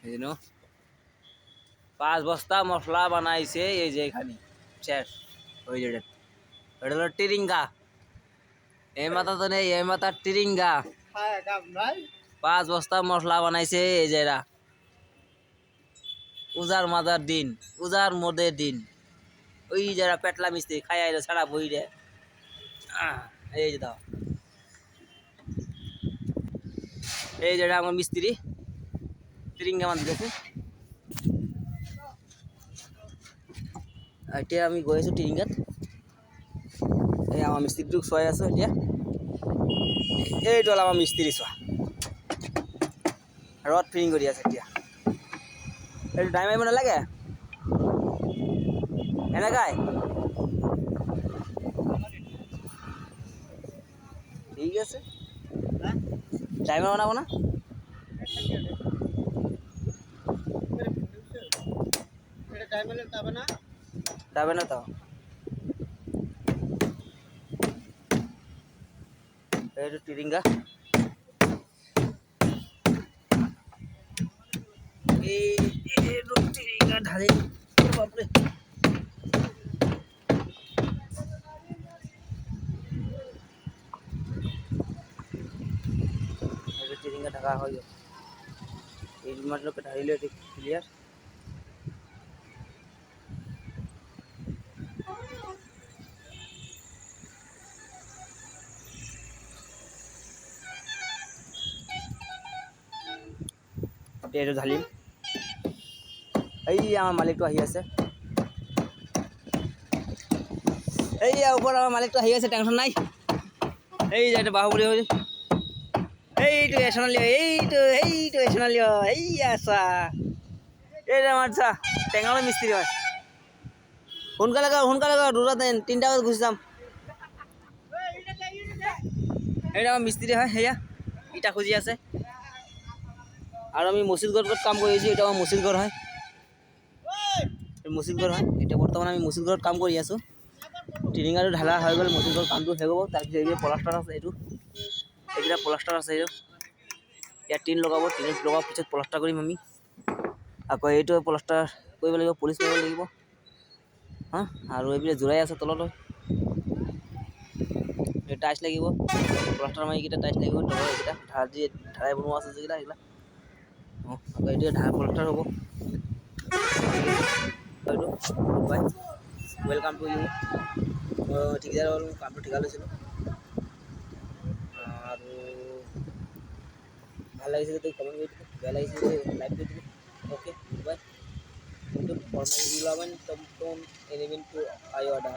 এই জন্য 5 বস্তা মশলা বানাইছে এই যে এখানে শেষ ওই যে এটা হলো টিরিঙ্গা এই মাথা তো নেই এই মাথা টিরিঙ্গা 5 বস্তা মশলা বানাইছে এই যে এরা উজার মাদার দিন উজার মদের দিন ওই যারা পেটলা মিস্ত্রি খাই আইলো ছাড়া বই রে এই যে দাও এই যেটা আমার মিস্ত্রি টিরিঙ্গা মান দিতেছে এতিয়া আমি গৈ আছো টিরিঙ্গাত এই আমার মিস্ত্রিটোক চাই আছো এতিয়া এইটো হ'ল আমাৰ মিস্ত্রি চোৱা ৰড ফিটিং কৰি আছে এতিয়া এইটো টাইম আহিব নালাগে এনেকাই ঠিক আছে টাইমে বনাব না যাবে না তো এইটো টিরিঙ্গা এইটো টিরিঙ্গা ঢালি বাপরে এইটো টিরিঙ্গা ঢাকা হৈ গ'ল এই মাত্রকে ঢালিলে এটি ক্লিয়ার এইটো ঢালিম এই আমার মালিকটো আহি আছে এই ওপর আমার মালিকটো আহি আছে টেনশন নাই এই যে এটা বাহুবলী হই এইটো এছনালি এইটো এছনালি এই আসা এই যে আমার চা টেঙালো মিস্ত্রি হয় সোনকালে দুটা দিন 3টা বজাত গুচি যাম এইটা আমার মিস্ত্রি হয় সেয়া ইটা খুঁজি আছে আর আমি মসজিদ ঘর কাম কৰি আছো এটা আমার মসজিদ ঘর হয় মসজিদ ঘর হয় এটা বর্তমানে আমি মসজিদ ঘর কাম কৰি আছো টিরিঙ্গাটো ঢালা হৈ গ'ল মসজিদ ঘর কামটো শেষ হ'ব তাৰপিছত এই প্লাষ্টাৰ আছে এইটো এইটা প্লাষ্টাৰ আছে এইটো ইয়াত টিন লগাব টিন লগাৰ পিছত প্লাষ্টাৰ কৰিম আমি আকৌ এইটো প্লাষ্টাৰ কৰিব লাগিব পুলিচ কৰিব লাগিব হা আৰু এইবিলাক জোৰাই আছে তলত টাইচ লাগিব প্লাষ্টাৰ মাৰি কিটা টাইচ লাগিব তলত এইটা ঢালাই বনোৱা আছে যেটা এইবিলাক আকৌ এইটো প্লাষ্টাৰ হ'ব বাই ওয়েলকাম টু ইউ ঠিকাদার কামটো ঠিকা লৈছিলোঁ আৰু ভাল লাগিছে যদি কমেন্ট কৰি দিব বেয়া লাগিছে যদি লাইক কৰি দিব okay bye untuk formal 11 teman-teman ini pun ayo ada